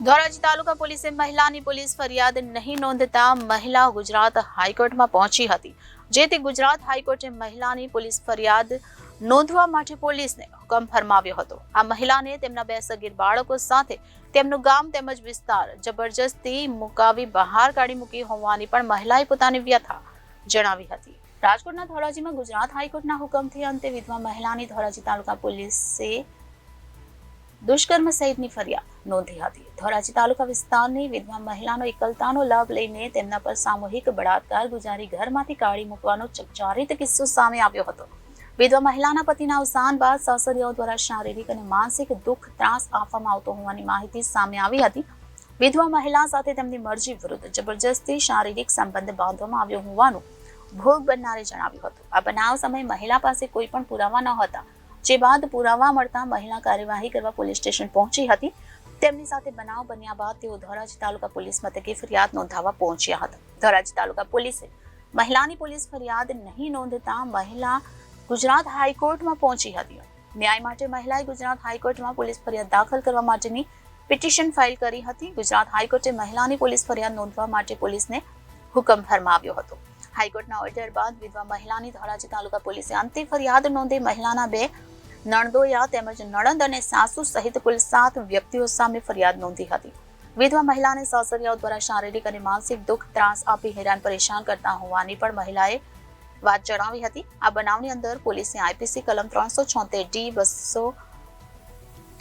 ધોરાજી તાલુકા પોલીસે મહિલાની પોલીસ ફરિયાદ નહીં નોંધતા મહિલા ગુજરાત હાઈકોર્ટમાં પહોંચી હતી, જેથી ગુજરાત હાઈકોર્ટે મહિલાની પોલીસ ફરિયાદ નોંધવા માટે પોલીસને હુકમ ફરમાવ્યો હતો। આ મહિલાને તેમના 2 સગીર બાળકો સાથે તેમનું ગામ તેમજ વિસ્તાર જબરજસ્તી મુકાવી બહાર કાઢી મૂકી હોવાની પણ મહિલાએ પોતાની વ્યથા જણાવી હતી। રાજકોટના ધોરાજીમાં ગુજરાત હાઈકોર્ટના હુકમથી અંતે વિધવા મહિલાની ધોરાજી તાલુકા પોલીસે દુષ્કર્મ સહિતની ફરિયાદ નોંધી હતી। ધોરાજી તાલુકા વિસ્તારની વિધવા મહિલાનો એકલતાનો લાભ લઈને તેમના પર સામૂહિક બળાત્કાર ગુજારી ઘરમાંથી કાઢી મૂકવાનો ચકચારિત કિસ્સો સામે આવ્યો હતો। વિધવા મહિલાના પતિના અવસાન બાદ સાસરિયાઓ દ્વારા શારીરિક અને માનસિક દુઃખ ત્રાસ આપવામાં આવતો હોવાની માહિતી સામે આવી હતી। વિધવા મહિલા સાથે તેમની મરજી વિરુદ્ધ જબરજસ્તી શારીરિક સંબંધ બાંધવામાં આવ્યો હોવાનું ભોગ બનનારે જણાવ્યું હતું। આ બનાવ સમયે મહિલા પાસે કોઈ પણ પુરાવા ન હતા, જે બાદ પુરાવા મળતા મહિલા કાર્યવાહી કરવા પોલીસ સ્ટેશન પહોંચી હતી। તેમની સાથે બનાવ બન્યા બાદ તેઓ ધોરાજી તાલુકા પોલીસ મથકે ફરિયાદ નોંધાવવા પહોંચ્યા હતા। ધોરાજી તાલુકા પોલીસે મહિલાની પોલીસ ફરિયાદ નહીં નોંધતા મહિલા ગુજરાત હાઈકોર્ટમાં પહોંચી હતી। ન્યાય માટે મહિલાએ ગુજરાત હાઈકોર્ટમાં પોલીસ ફરિયાદ દાખલ કરવા માટેની પિટિશન ફાઇલ કરી હતી। ગુજરાત હાઈકોર્ટે મહિલાની પોલીસ ફરિયાદ નોંધવા માટે પોલીસને હુકમ ફરમાવ્યો હતો। હાઈકોર્ટના ઓર્ડર બાદ વિધવા મહિલાની ધોરાજી તાલુકા પોલીસે અંતે ફરિયાદ નોંધી મહિલાના 2 નણદોયા તેમજ નણંદ અને સાસુ સહિત કુલ 7 વ્યક્તિઓ સામે ફરિયાદ નોંધી હતી। વિધવા મહિલાને સાસરિયાઓ દ્વારા શારીરિક અને માનસિક દુઃખ ત્રાસ આપી હેરાન પરેશાન કરતા હોવાની પણ મહિલાએ વાત જણાવી હતી। આ બનાવની અંદર પોલીસે આઈપીસી કલમ 376D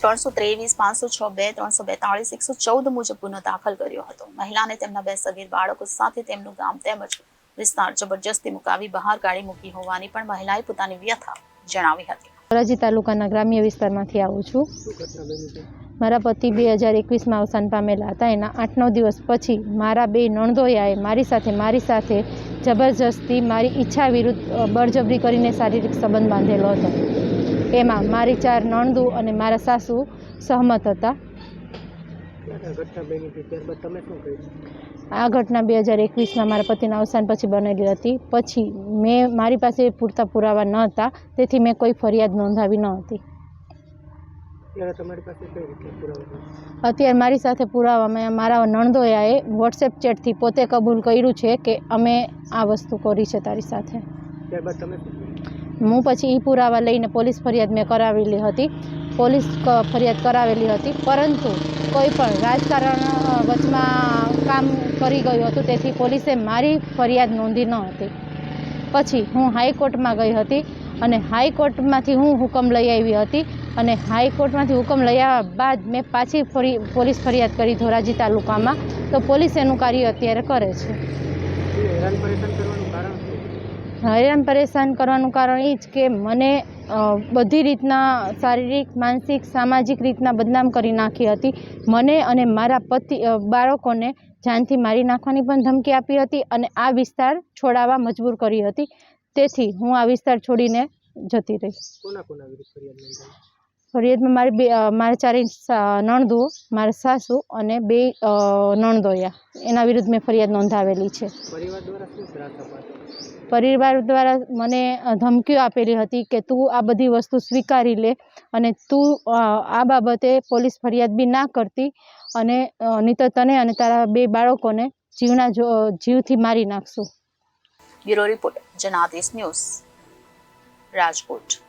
323 506 2 342 114 મુજબ ગુનો દાખલ કર્યો હતો। મહિલાને તેમના 2 સગીર બાળકો સાથે તેમનું ગામ તેમજ વિસ્તાર જબરજસ્તી મુકાવી બહાર કાઢી મૂકી હોવાની પણ મહિલાએ પોતાની વ્યથા જણાવી હતી। ધોરાજી તાલુકાના ગ્રામ્ય વિસ્તારમાંથી આવું છું। મારા પતિ 2021માં અવસાન પામેલા હતા। એના 8-9 દિવસ પછી મારા 2 નણદોયાએ મારી સાથે જબરજસ્તી મારી ઈચ્છા વિરુદ્ધ બળજબરી કરીને શારીરિક સંબંધ બાંધેલો હતો। એમાં મારી 4 નણદો અને મારા સાસુ સહમત હતા। આ ઘટના 2021માં મારા પતિના અવસાન પછી બનેલી હતી। પછી મારી પાસે પૂરતા પુરાવા ન હતા, તેથી મેં કોઈ ફરિયાદ નોંધાવી ન હતી। અત્યારે મારી સાથે પુરાવામાં મારા નણદોયાએ વોટ્સએપ ચેટથી પોતે કબૂલ કર્યું છે કે અમે આ વસ્તુ કરી છે તારી સાથે। હું પછી એ પુરાવા લઈને પોલીસ ફરિયાદ મેં કરાવેલી હતી। પોલીસ ફરિયાદ કરાવેલી હતી, પરંતુ કોઈ પણ રાજકારણ વચમાં કામ કરી ગયું હતું, તેથી પોલીસે મારી ફરિયાદ નોંધી ન હતી। પછી હું હાઈકોર્ટમાં ગઈ હતી અને હાઈકોર્ટમાંથી હું હુકમ લઈ આવી હતી અને હાઈકોર્ટમાંથી હુકમ લઈ આવ્યા બાદ મેં પાછી પોલીસ ફરિયાદ કરી ધોરાજી તાલુકામાં। તો પોલીસ એનું કાર્ય અત્યારે કરે છે। હેરાન પરેશાન કરવાનું કારણ એ જ કે મને બધી રીતના શારીરિક, માનસિક, સામાજિક રીતના બદનામ કરી નાખી હતી। મને અને મારા બાળકોને જાનથી મારી નાખવાની પણ ધમકી આપી હતી અને આ વિસ્તાર છોડાવવા મજબૂર કરી હતી। તેથી હું આ વિસ્તાર છોડીને જતી રહી। ફરિયાદમાં મારા 4 નણદો, મારા સાસુ અને 2 નણદોયા, એના વિરુદ્ધ મેં ફરિયાદ નોંધાવેલી છે। પરિવાર દ્વારા મને ધમકીઓ આપેલી હતી કે તું આ બધી વસ્તુ સ્વીકારી લે અને તું આ બાબતે પોલીસ ફરિયાદ બી ના કરતી અને નહીંતર તને અને તારા 2 બાળકોને જીવથી મારી નાખશું। Bureau report Janadesh news, Rajkot.